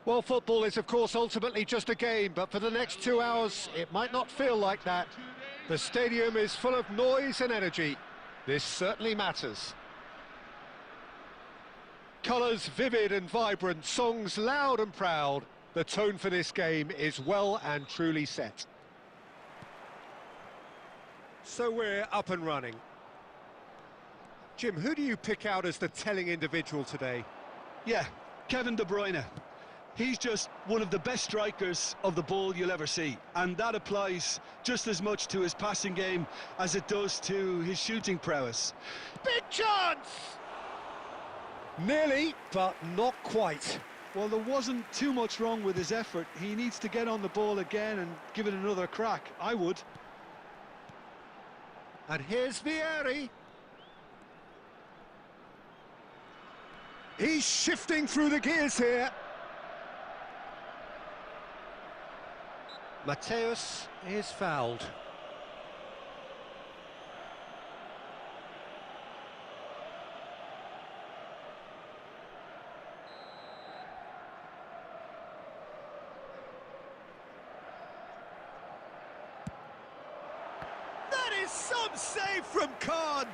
Well, football is, of course, ultimately just a game, but for the next 2 hours, it might not feel like that. The stadium is full of noise and energy. This certainly matters. Colours vivid and vibrant, songs loud and proud. The tone for this game is well and truly set. So we're up and running. Jim, who do you pick out as the telling individual today? Yeah, Kevin De Bruyne. He's just one of the best strikers of the ball you'll ever see, and that applies just as much to his passing game as it does to his shooting prowess. Big chance! Nearly, but not quite. Well, there wasn't too much wrong with his effort. He needs to get on the ball again and give it another crack. I would. And here's Vieri. He's shifting through the gears here. Mateus is fouled. That is some save from Khan.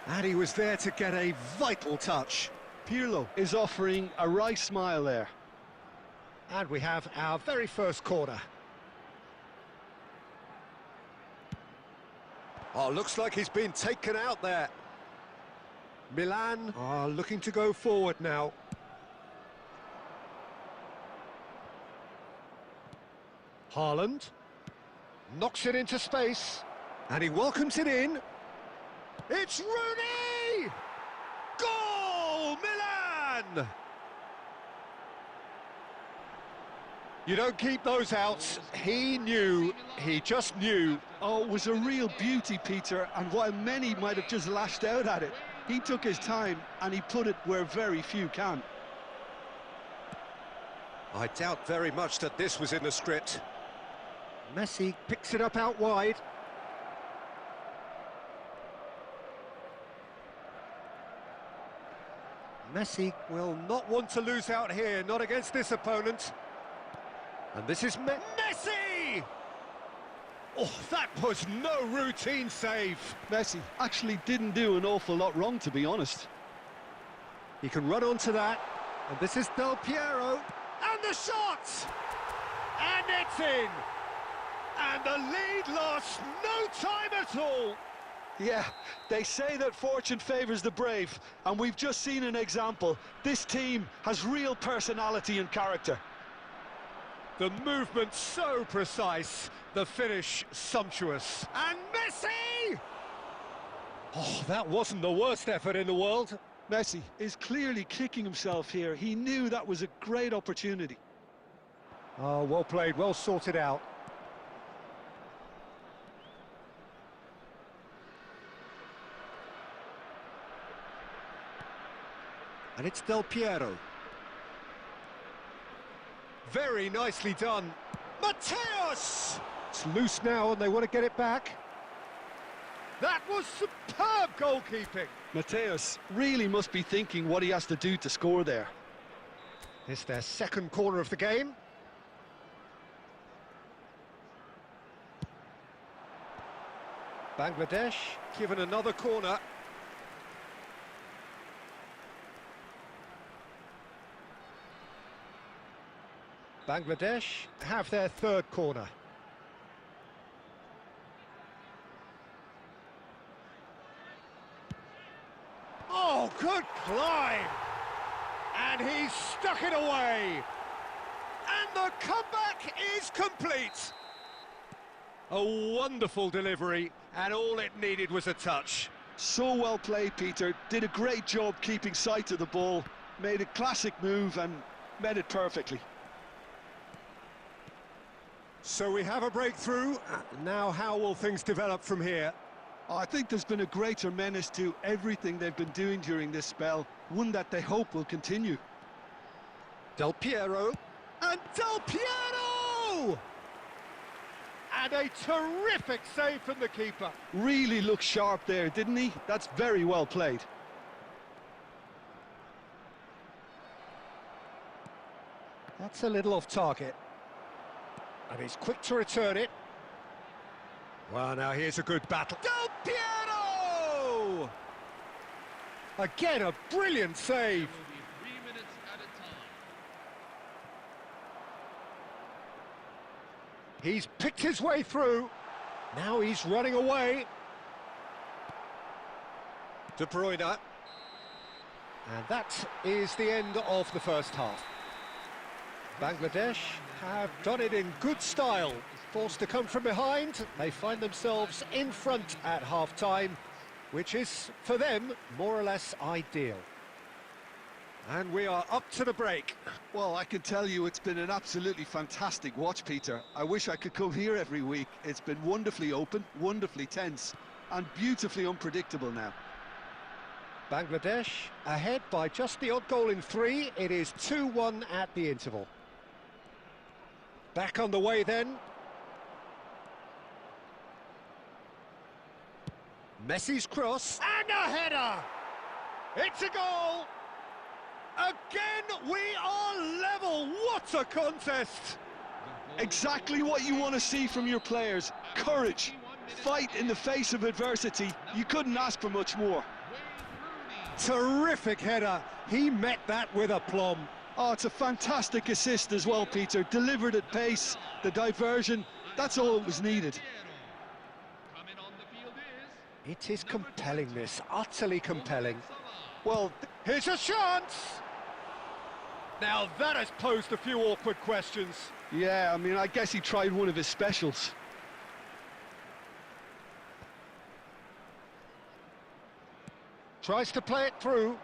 And he was there to get a vital touch. Pirlo is offering a right smile there. And we have our very first corner. Oh, looks like he's been taken out there. Milan are looking to go forward now. Haaland knocks it into space, and he welcomes it in. It's Rooney! Goal, Milan! You don't keep those outs. He knew, he just knew. Oh, it was a real beauty, Peter, and while many might have just lashed out at it, he took his time and he put it where very few can. I doubt very much that this was in the script. Messi picks it up out wide. Messi will not want to lose out here, not against this opponent. And this is Messi! Oh, that was no routine save. Messi actually didn't do an awful lot wrong, to be honest. He can run onto that. And this is Del Piero. And the shot! And it's in! And the lead lost no time at all. Yeah, they say that fortune favours the brave, and we've just seen an example. This team has real personality and character. The movement so precise, the finish sumptuous. And Messi! Oh, that wasn't the worst effort in the world. Messi is clearly kicking himself here. He knew that was a great opportunity. Oh, well played, well sorted out. And it's Del Piero. Very nicely done. Mateus! It's loose now and they want to get it back. That was superb goalkeeping. Mateus really must be thinking what he has to do to score there. It's their second corner of the game. Bangladesh given another corner. Bangladesh have their third corner. Oh, good climb! And he's stuck it away! And the comeback is complete! A wonderful delivery, and all it needed was a touch. So well played, Peter. Did a great job keeping sight of the ball. Made a classic move and met it perfectly. So we have a breakthrough. Now how will things develop from here? I think there's been a greater menace to everything they've been doing during this spell, one that they hope will continue. Del Piero, and Del Piero! And a terrific save from the keeper. Really looked sharp there, didn't he? That's very well played. That's a little off target. And he's quick to return it. Well, now here's a good battle. Del Piero! Again, a brilliant save. 3 minutes at a time. He's picked his way through. Now he's running away. De Bruyne. And that is the end of the first half. Bangladesh have done it in good style. Forced to come from behind, they find themselves in front at half-time, which is, for them, more or less ideal. And we are up to the break. Well, I can tell you it's been an absolutely fantastic watch, Peter. I wish I could come here every week. It's been wonderfully open, wonderfully tense, and beautifully unpredictable now. Bangladesh ahead by just the odd goal in 3. It is 2-1 at the interval. Back on the way then. Messi's cross, and a header! It's a goal! Again, we are level! What a contest! Exactly what you want to see from your players. Courage, fight in the face of adversity. You couldn't ask for much more. Terrific header. He met that with aplomb. Oh, it's a fantastic assist as well, Peter. Delivered at pace, the diversion, that's all that was needed. It is compelling, this, utterly compelling. Well, here's a chance! Now that has posed a few awkward questions. yeah, I mean, I guess he tried one of his specials. Tries to play it through.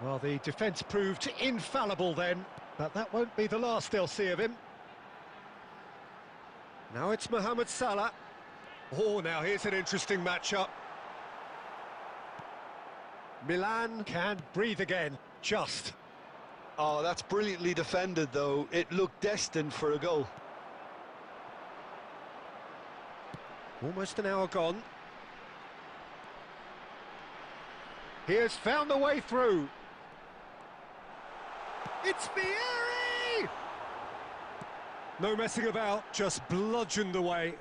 Well, the defence proved infallible then, but that won't be the last they'll see of him. Now it's Mohamed Salah. Oh, now here's an interesting matchup. Milan can breathe again, just. Oh, that's brilliantly defended, though. It looked destined for a goal. Almost an hour gone. He has found the way through. It's Vieri! No messing about, just bludgeoned away.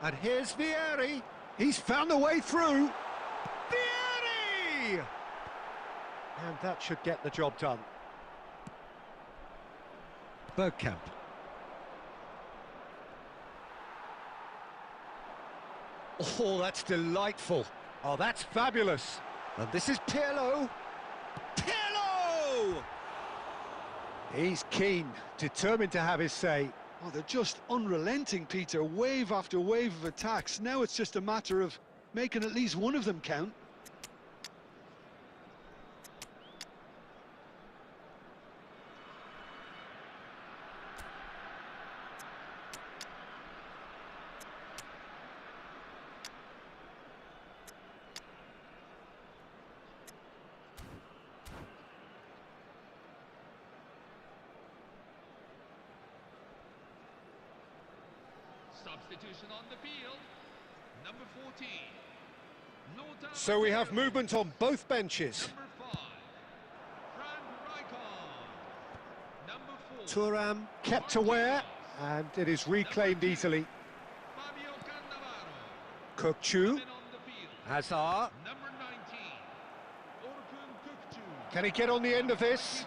And here's Vieri. He's found the way through. Vieri! And that should get the job done. Bergkamp. Oh, that's delightful. Oh, that's fabulous. And this is Pirlo. Pirlo! He's keen, determined to have his say. Oh, they're just unrelenting, Peter. Wave after wave of attacks. Now it's just a matter of making at least one of them count. Substitution on the field, number 14. So we have movement on both benches. Number 5, Frank Rijkaard. Number 4, Thuram kept aware, and it is reclaimed easily. Fabio Cannavaro. Kökçü, On the field, Hazard. number 19, Orkun Kökçü. Can he get on the end of this?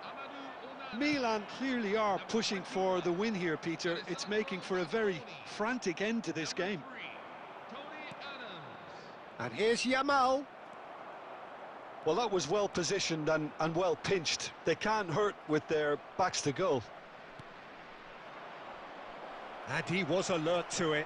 Amadou Onana. Milan clearly are pushing for the win here, Peter. It's making for a very frantic end to this game. Number 3, Tony Adams. And here's Yamal. Well, that was well positioned and well pinched. They can't hurt with their backs to goal. And he was alert to it.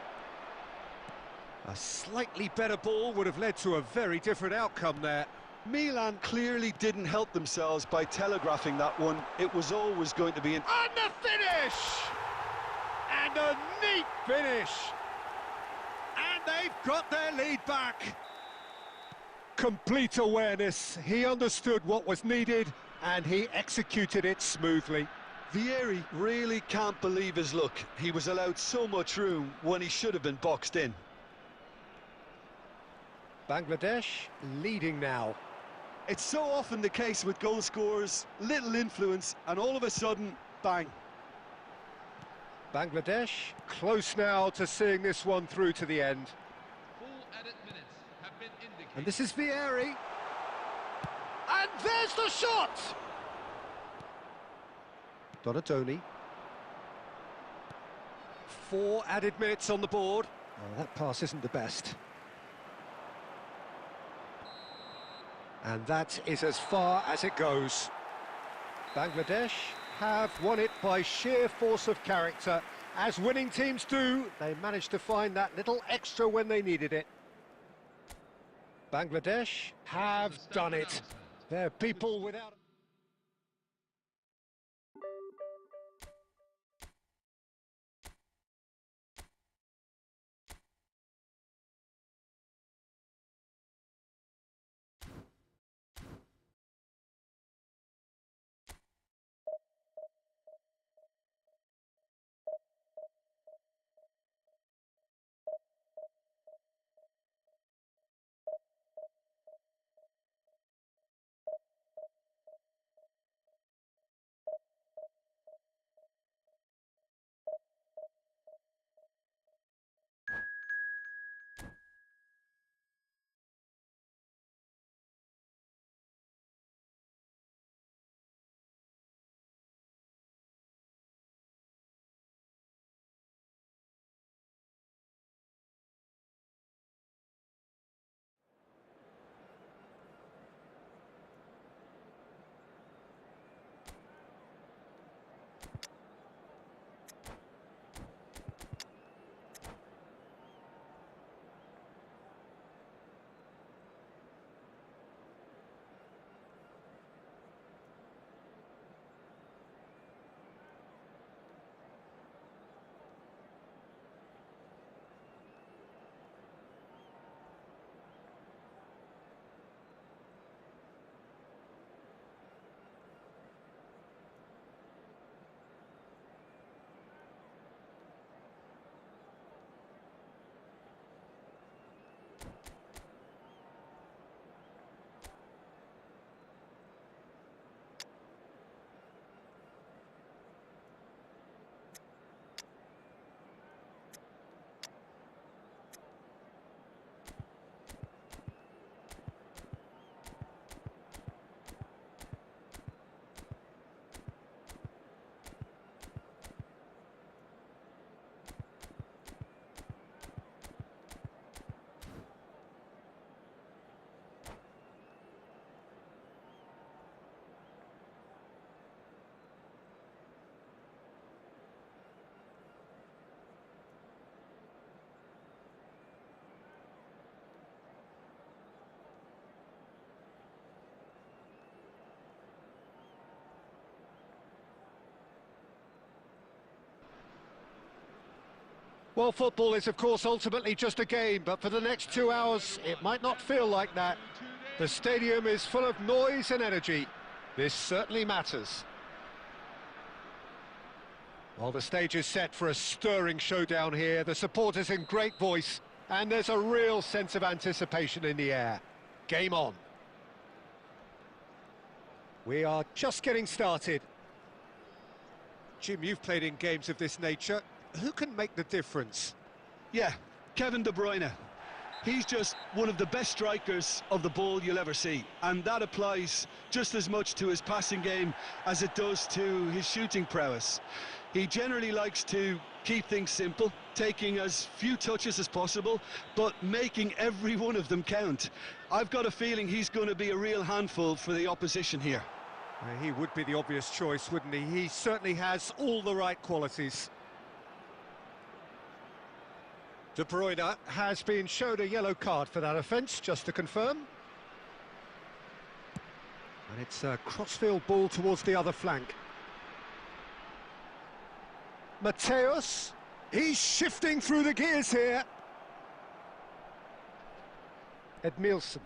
A slightly better ball would have led to a very different outcome there. Milan clearly didn't help themselves by telegraphing that one. It was always going to be an... And the finish! And a neat finish! And they've got their lead back. Complete awareness. He understood what was needed and he executed it smoothly. Vieri really can't believe his luck. He was allowed so much room when he should have been boxed in. Bangladesh leading now. It's so often the case with goal scorers, little influence, and all of a sudden, bang. Bangladesh close now to seeing this one through to the end. Full added minutes have been indicated. And this is Vieri. And there's the shot! Donatoni. 4 added minutes on the board. Oh, that pass isn't the best. And that is as far as it goes. Bangladesh have won it by sheer force of character. As winning teams do, they managed to find that little extra when they needed it. Bangladesh have done it. They're people without... Well, football is, of course, ultimately just a game, but for the next 2 hours, it might not feel like that. The stadium is full of noise and energy. This certainly matters. Well, the stage is set for a stirring showdown here. The supporters in great voice, and there's a real sense of anticipation in the air. Game on. We are just getting started. Jim, you've played in games of this nature. Who can make the difference? Yeah, Kevin De Bruyne. He's just one of the best strikers of the ball you'll ever see, and that applies just as much to his passing game as it does to his shooting prowess. He generally likes to keep things simple, taking as few touches as possible, but making every one of them count. I've got a feeling he's going to be a real handful for the opposition here. He would be the obvious choice, wouldn't he? He certainly has all the right qualities. De Bruyne has been shown a yellow card for that offence, just to confirm. And it's a crossfield ball towards the other flank. Mateus, he's shifting through the gears here. Edmilson.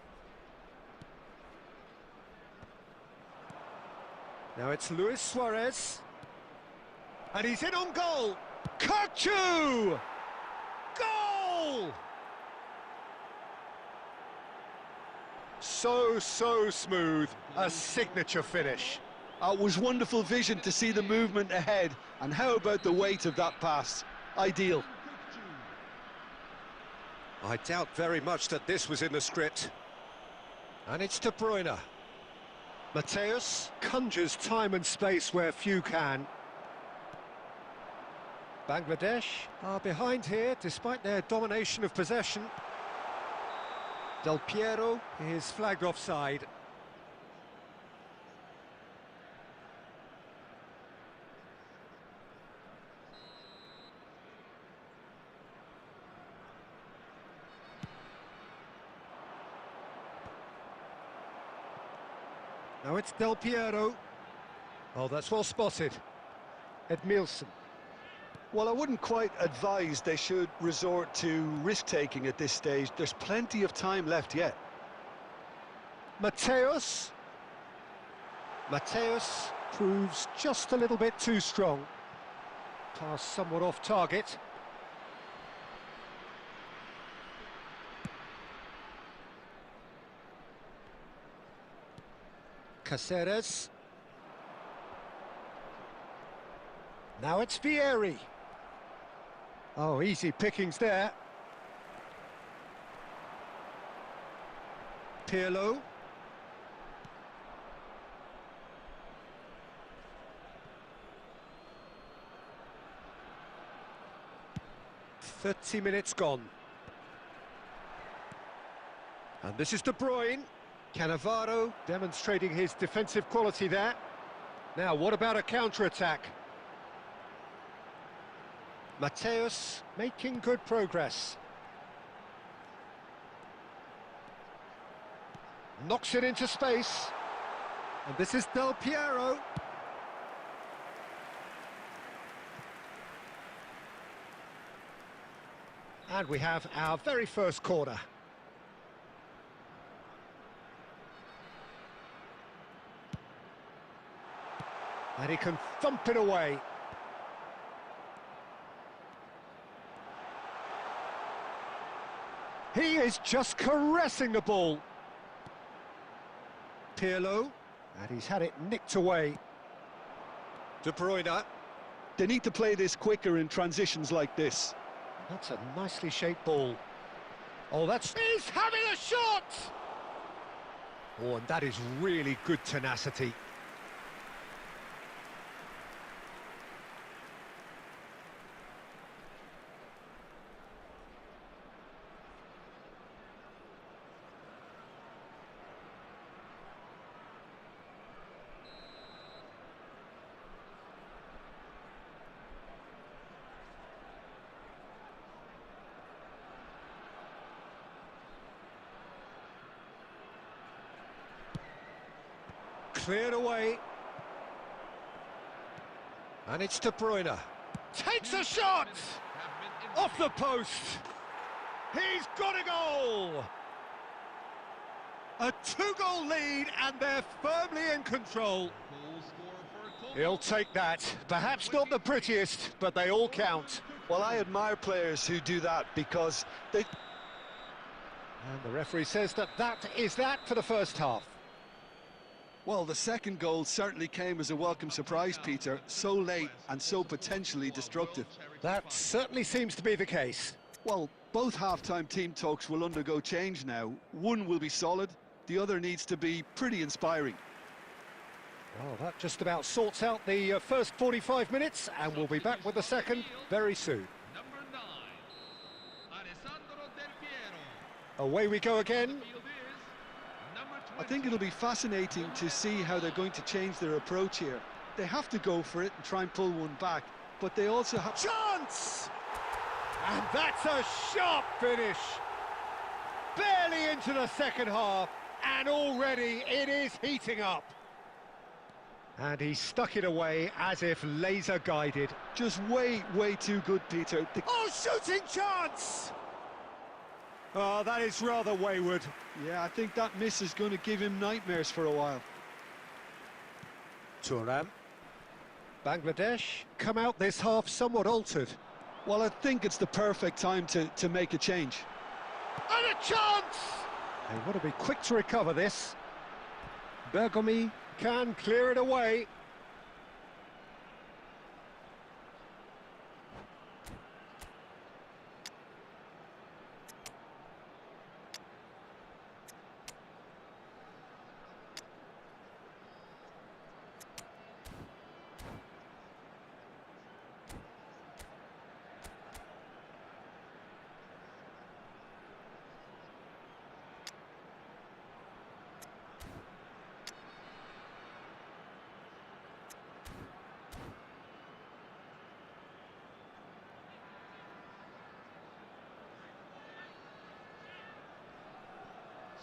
Now it's Luis Suarez. And he's in on goal. Kachu! Goal! So smooth. A signature finish. It was wonderful vision to see the movement ahead, and how about the weight of that pass? Ideal. I doubt very much that this was in the script. And it's De Bruyne. Mateus conjures time and space where few can. Bangladesh are behind here despite their domination of possession. Del Piero is flagged offside. Now it's Del Piero. Oh, that's well spotted. Edmilson. Well, I wouldn't quite advise they should resort to risk-taking at this stage. There's plenty of time left yet. Mateus. Mateus proves just a little bit too strong. Pass somewhat off target. Caceres. Now it's Vieri. Oh, easy pickings there. Pirlo. "30 minutes gone. And this is De Bruyne. Cannavaro demonstrating his defensive quality there. Now, what about a counter-attack? Mateus making good progress. Knocks it into space. And this is Del Piero. And we have our very first corner. And he can thump it away. He is just caressing the ball. Pirlo, and he's had it nicked away. De Bruyne. They need to play this quicker in transitions like this. That's a nicely shaped ball. Oh, that's... He's having a shot! Oh, and that is really good tenacity. Cleared away. And it's De Bruyne. Takes a shot! Off the post! He's got a goal! A 2-goal lead, and they're firmly in control. He'll take that. Perhaps not the prettiest, but they all count. Well, I admire players who do that because they... And the referee says that is that for the first half. Well, the second goal certainly came as a welcome surprise, Peter. So late and so potentially destructive. That certainly seems to be the case. Well, both half-time team talks will undergo change now. One will be solid, the other needs to be pretty inspiring. Well, that just about sorts out the first 45 minutes, and we'll be back with the second very soon. Away we go again. I think it'll be fascinating to see how they're going to change their approach here. They have to go for it and try and pull one back, but they also have... Chance! And that's a sharp finish. Barely into the second half, and already it is heating up. And he stuck it away as if laser guided. Just way too good, Peter. Oh, shooting chance! Oh, that is rather wayward. Yeah, I think that miss is going to give him nightmares for a while. Thuram. Bangladesh come out this half somewhat altered. Well, I think it's the perfect time to make a change. And a chance! They want to be quick to recover this. Bergomi can clear it away.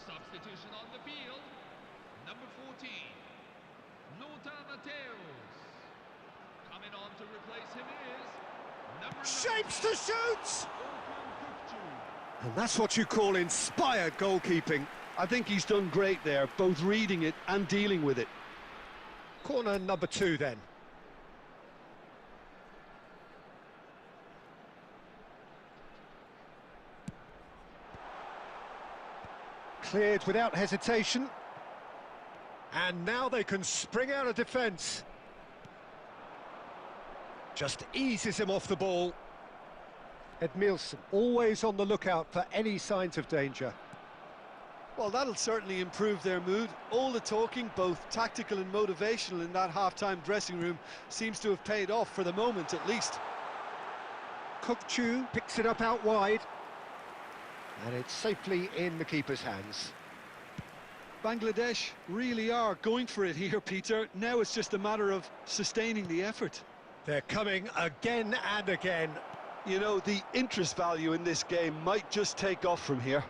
Substitution on the field. Number 14, Lothar Matthäus. Coming on to replace him is number 9. Shapes to shoot! And that's what you call inspired goalkeeping. I think he's done great there, both reading it and dealing with it. Corner number 2 then. Cleared without hesitation. And now they can spring out of defence. Just eases him off the ball. Edmilson always on the lookout for any signs of danger. Well, that'll certainly improve their mood. All the talking, both tactical and motivational, in that half-time dressing room seems to have paid off for the moment, at least. Kukçu picks it up out wide. And it's safely in the keeper's hands. Bangladesh really are going for it here, Peter. Now it's just a matter of sustaining the effort. They're coming again and again. You know, the interest value in this game might just take off from here.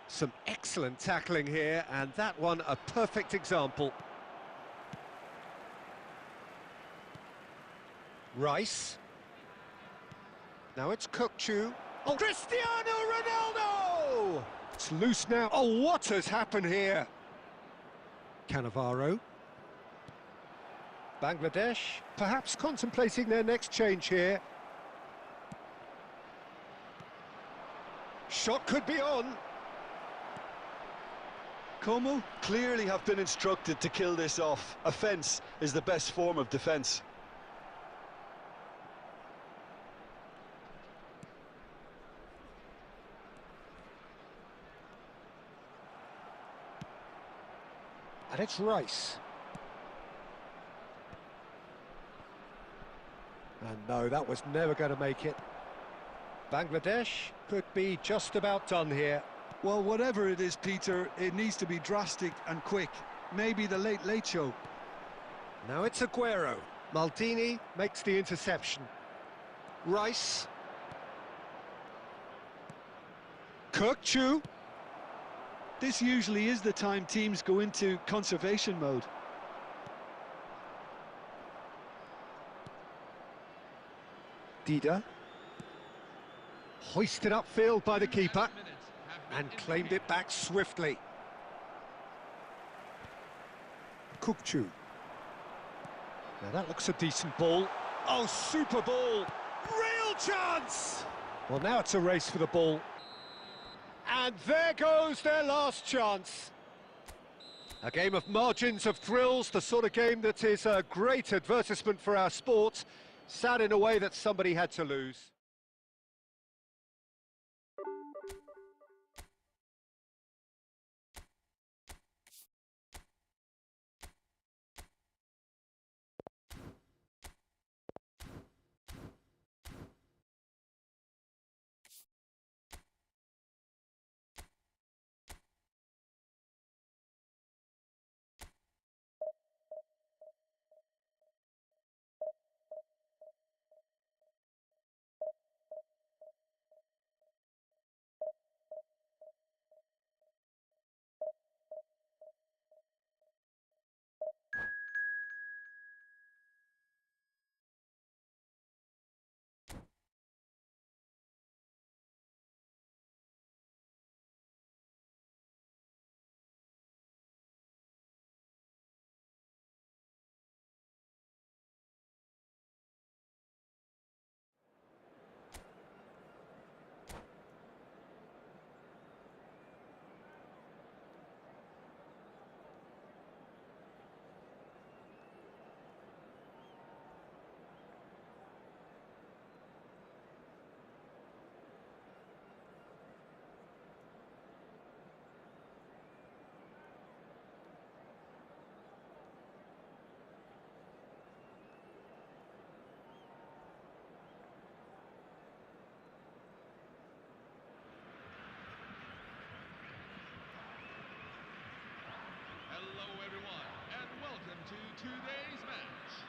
Some excellent tackling here, and that one a perfect example. Rice. Now it's Kukçu. Oh, Cristiano Ronaldo! It's loose now. Oh, what has happened here? Cannavaro. Bangladesh, perhaps contemplating their next change here. Shot could be on. Como clearly have been instructed to kill this off. Offence is the best form of defence. And it's Rice. And no, that was never going to make it. Bangladesh could be just about done here. Well, whatever it is, Peter, it needs to be drastic and quick. Maybe the late show. Now it's Aguero. Maldini makes the interception. Rice. Kukçu. This usually is the time teams go into conservation mode. Dida. Hoisted upfield by the keeper and claimed it back swiftly. Kukçu. Now that looks a decent ball. Oh, super ball! Real chance! Well, now it's a race for the ball. And there goes their last chance. A game of margins, of thrills, the sort of game that is a great advertisement for our sport. Sad in a way that somebody had to lose. welcome to today's match.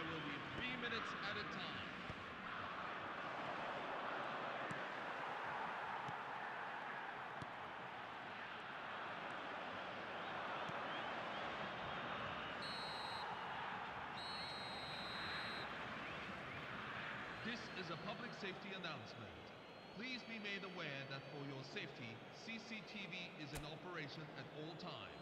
will be 3 minutes at a time. This is a public safety announcement. Please be made aware that for your safety, CCTV is in operation at all times.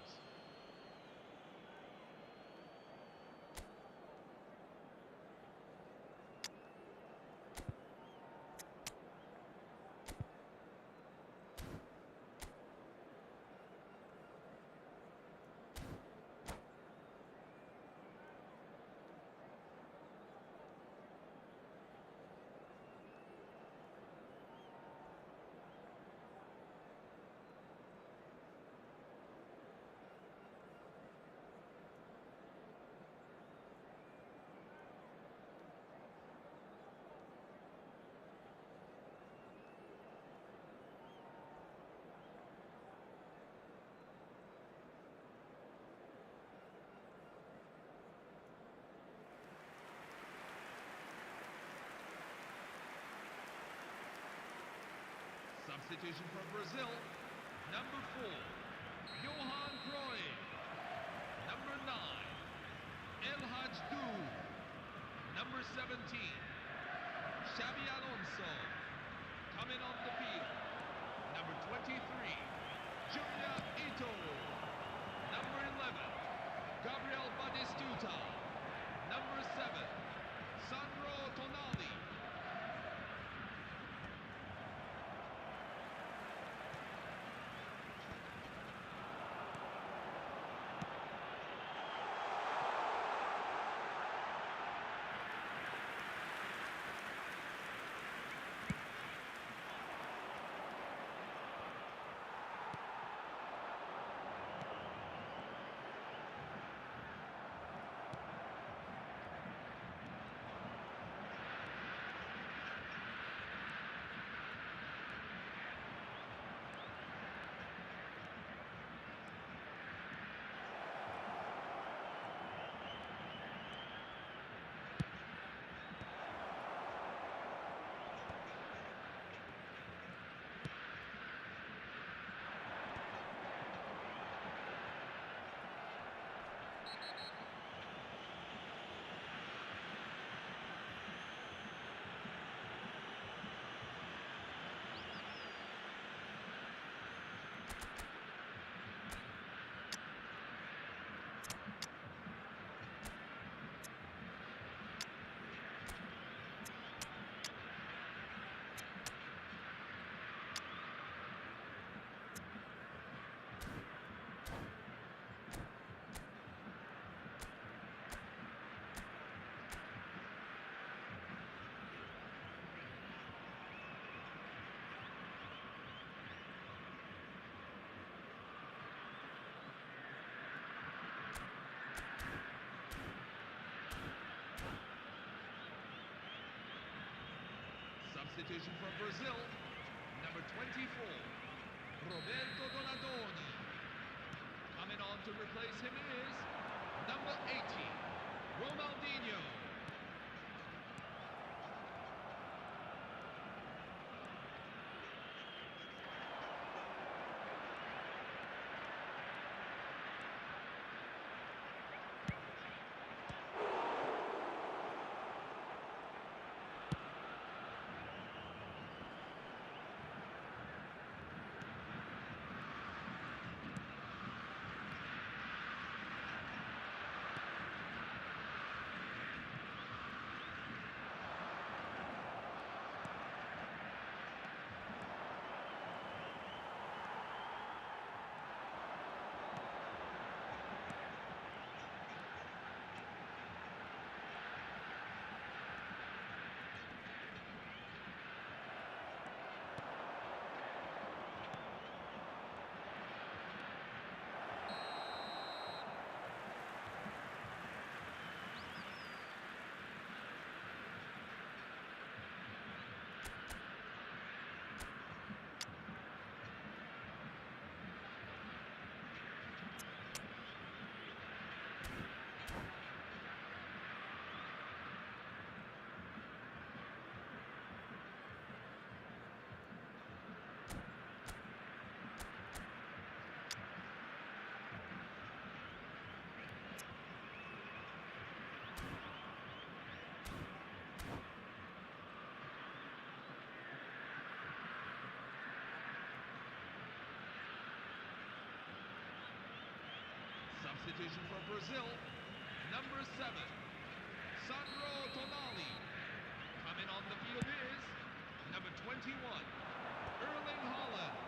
Substitution for Brazil, number 4, Johan Cruyff. Number 9, El Hadjdou. Number 17, Xabi Alonso. Coming on the field, number 23, Julia Ito. Number 11, Gabriel Batistuta. Number 7, Sandro Tonali. Substitution for Brazil, number 24, Roberto Donadoni. Coming on to replace him is number 18, Ronaldinho. Substitution for Brazil, number 7, Sandro Tonali. Coming on the field is number 21, Erling Haaland.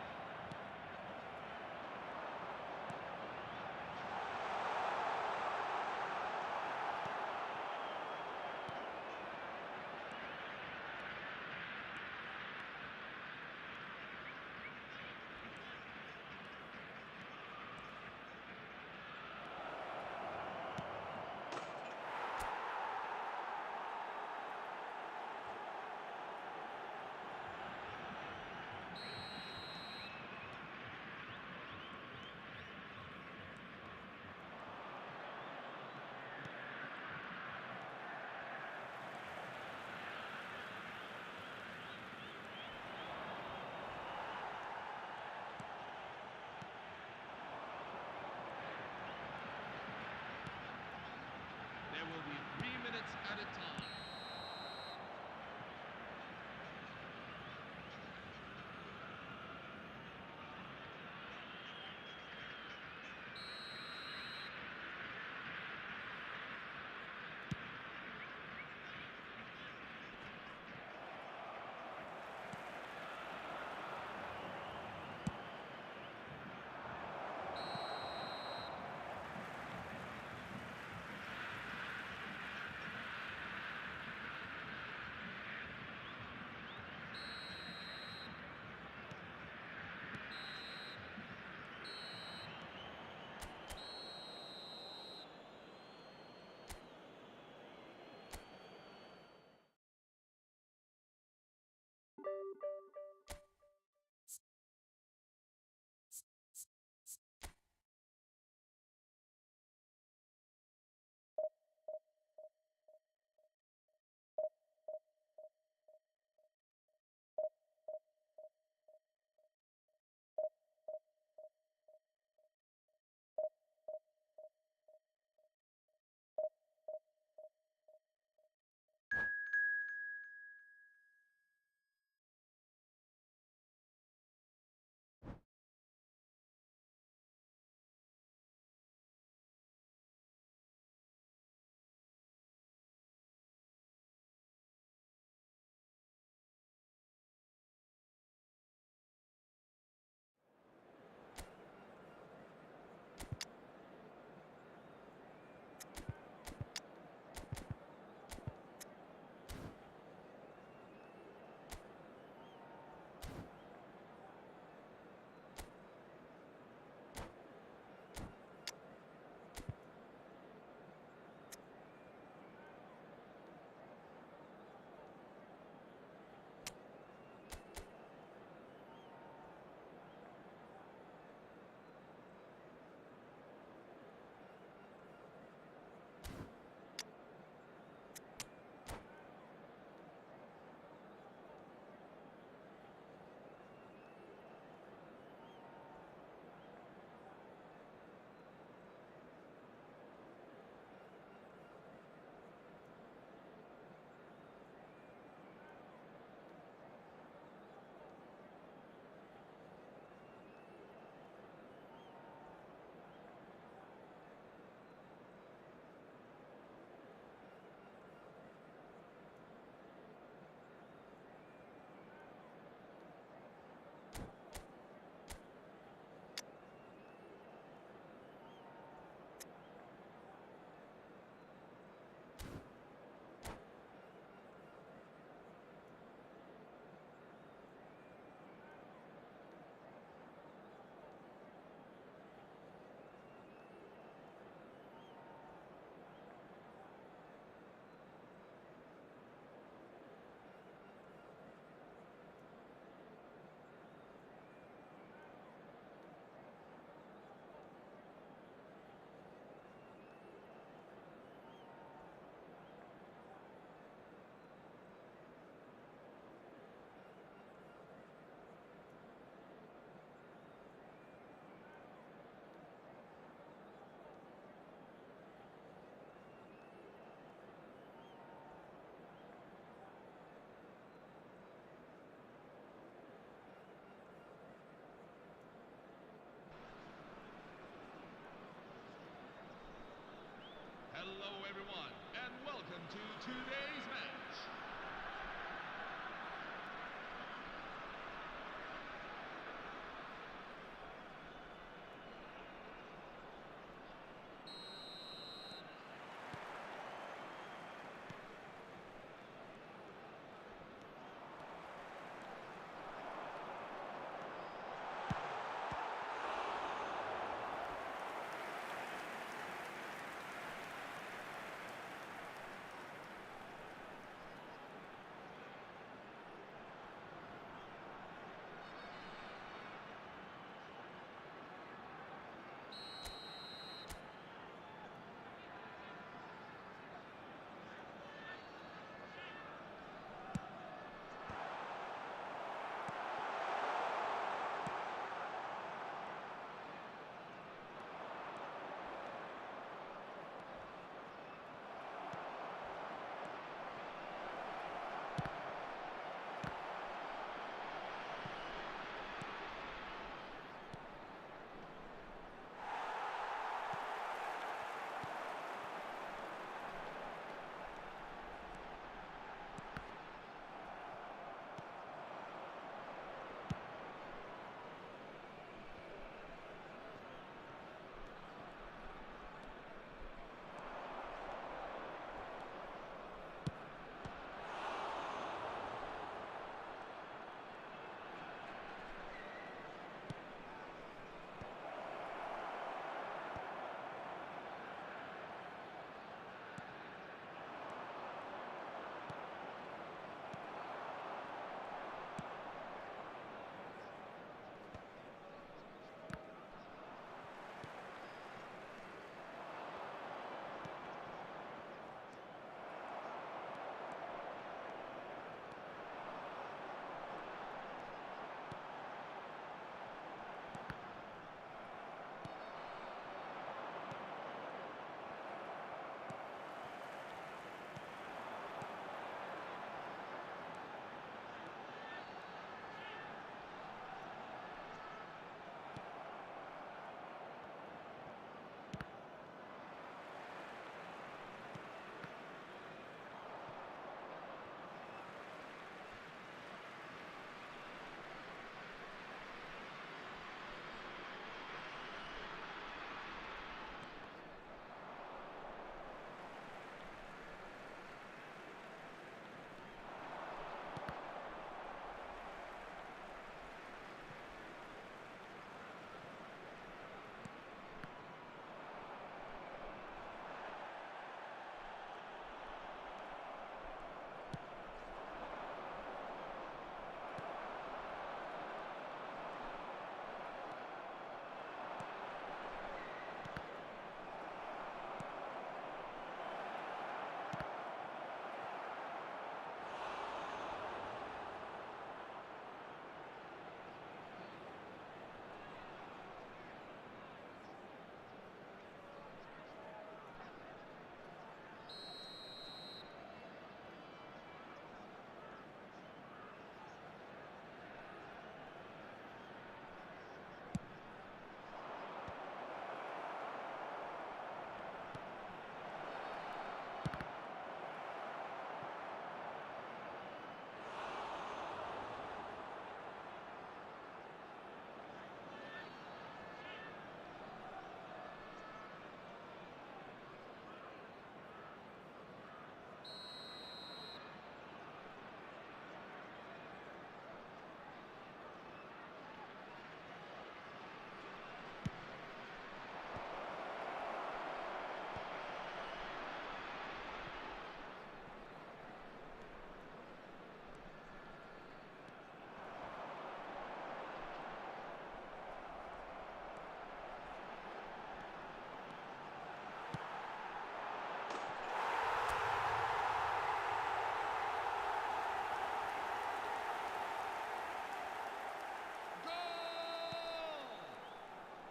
to today's match.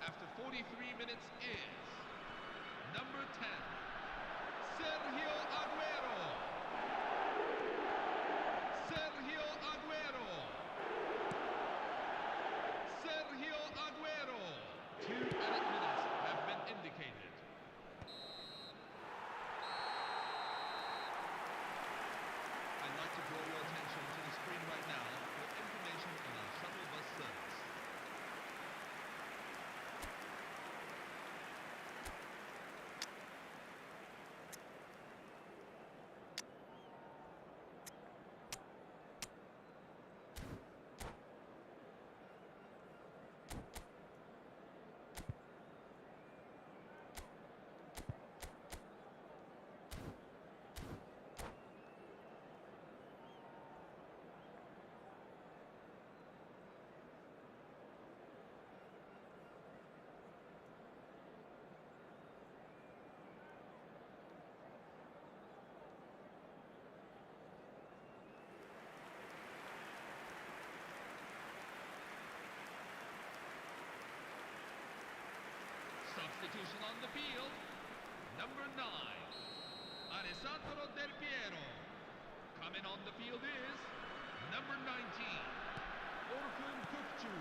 After 43 minutes is number 10, Sergio Aguero. Sergio Aguero. Sergio Aguero. 2 added minutes have been indicated. Substitution on the field. Number 9, Alessandro Del Piero. Coming on the field is number 19, Orkun Kukçu.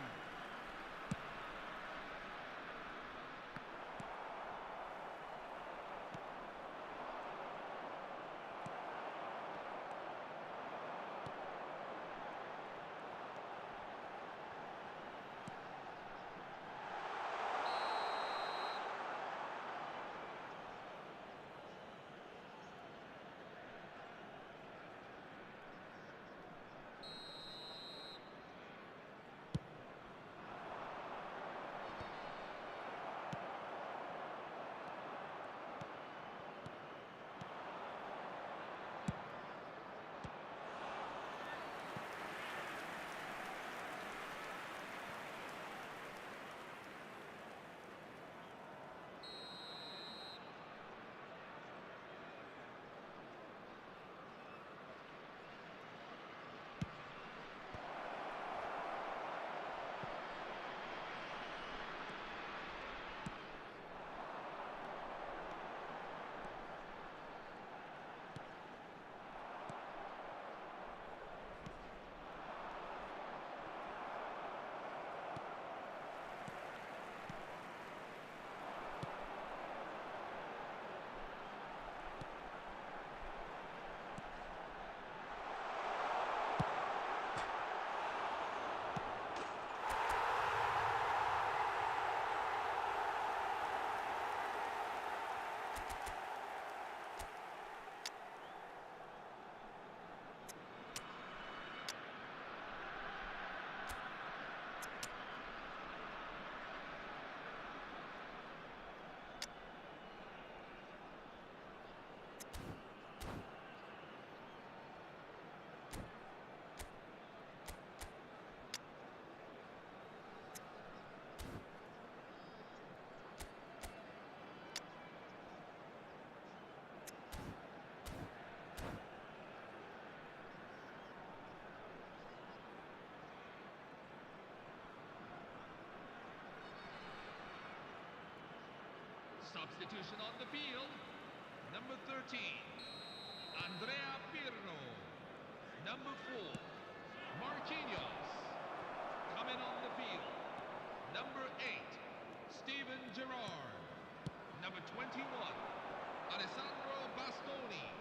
Substitution on the field. Number 13, Andrea Pirlo. Number 4, Marquinhos. Coming on the field. Number 8, Steven Gerrard. Number 21, Alessandro Bastoni.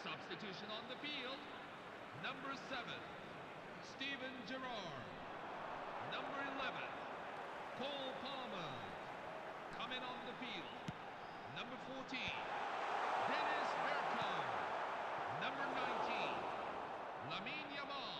Substitution on the field. Number 7, Steven Gerrard. Number 11, Cole Palmer. Coming on the field. Number 14, Dennis Bergkamp. Number 19, Lamine Yamal.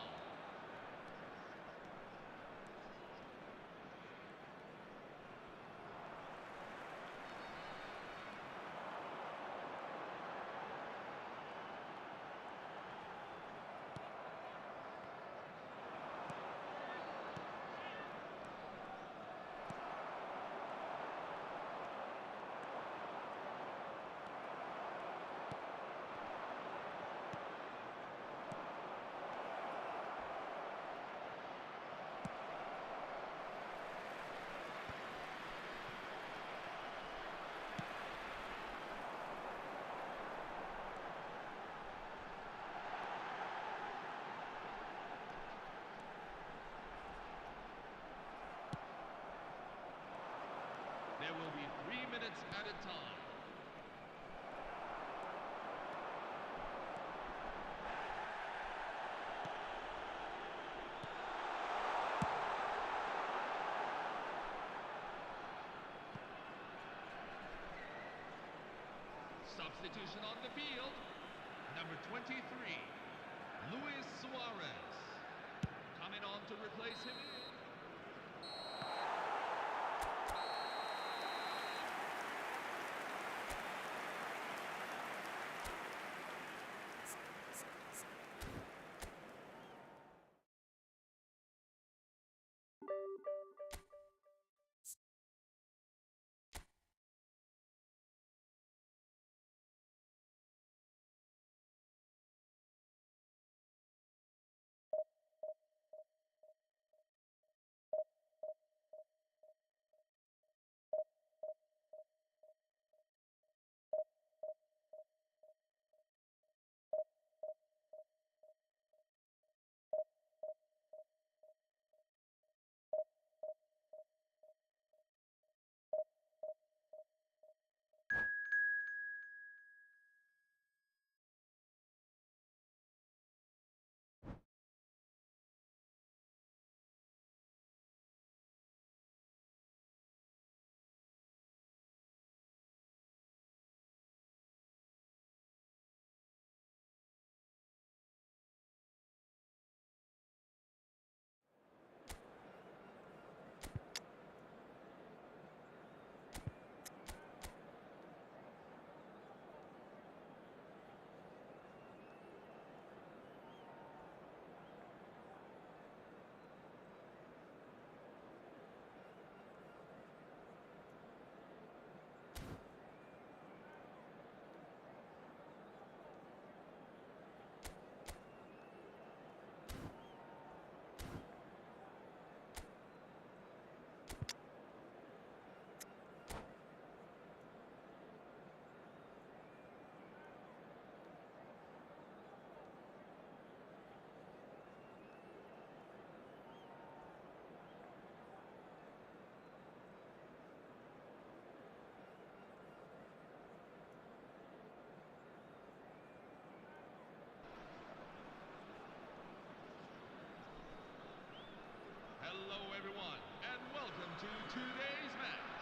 There will be 3 minutes at a time. Substitution on the field. Number 23, Luis Suarez. Coming on to replace him in. Hello everyone, and welcome to today's match.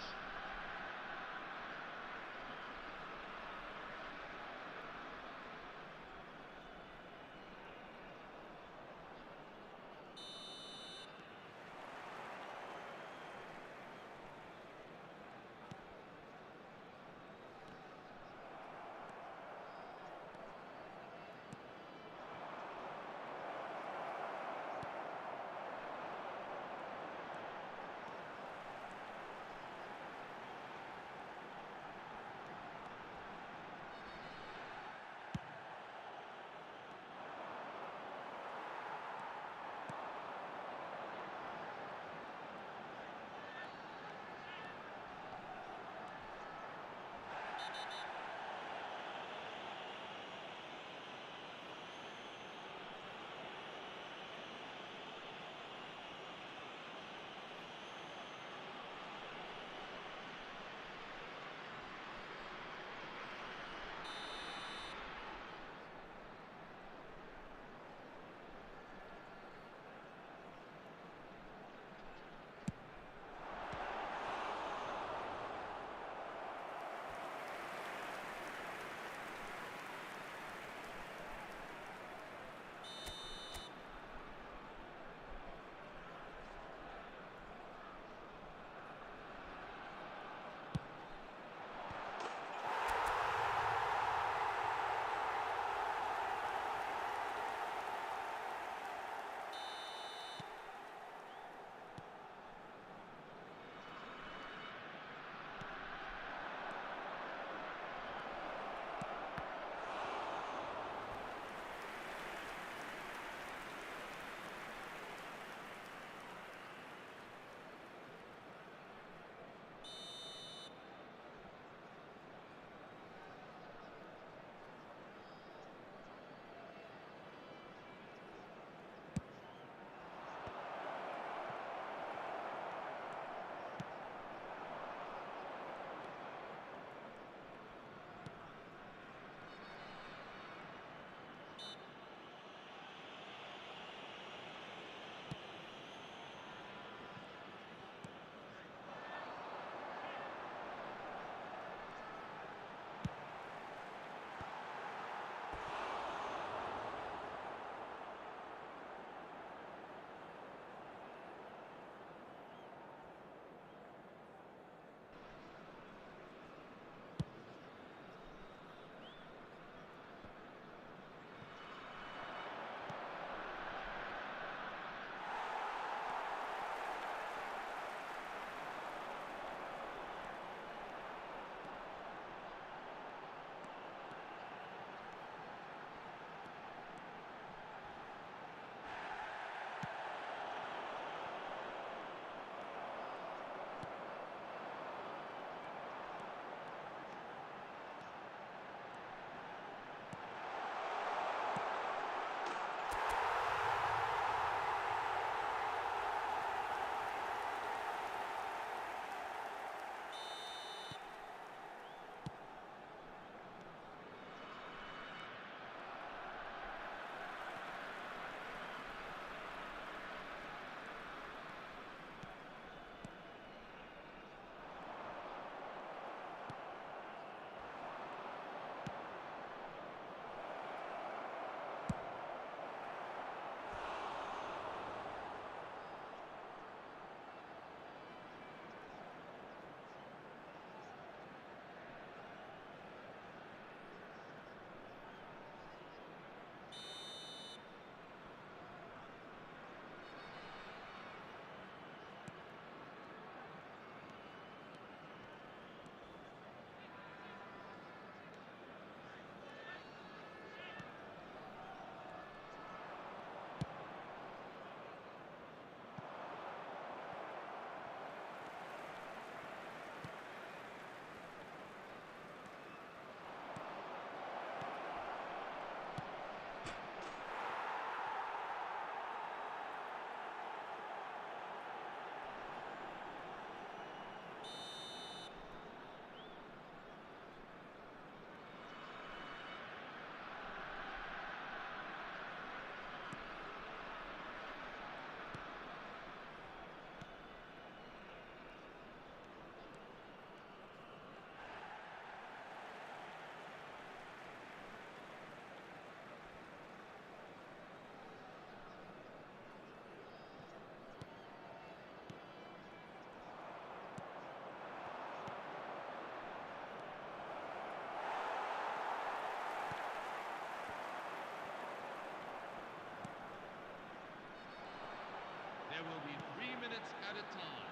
There will be 3 minutes at a time.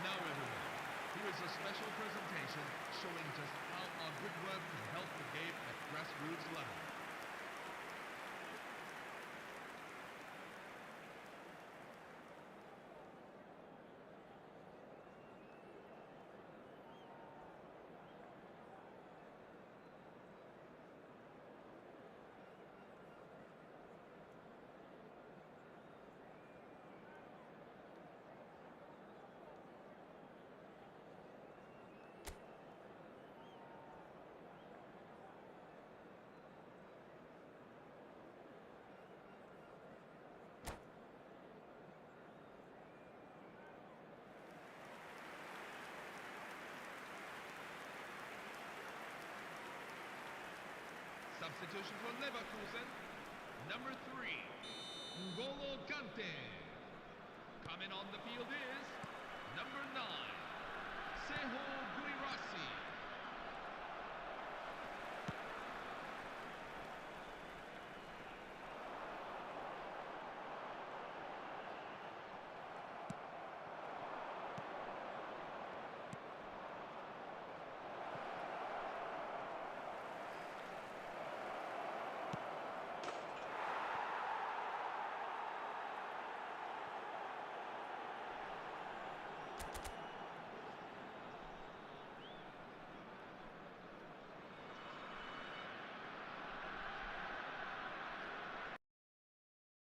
Now everyone, here is a special presentation showing just how our good work can help the game at grassroots level. Substitution for Leverkusen, number 3, N'Golo Kante. Coming on the field is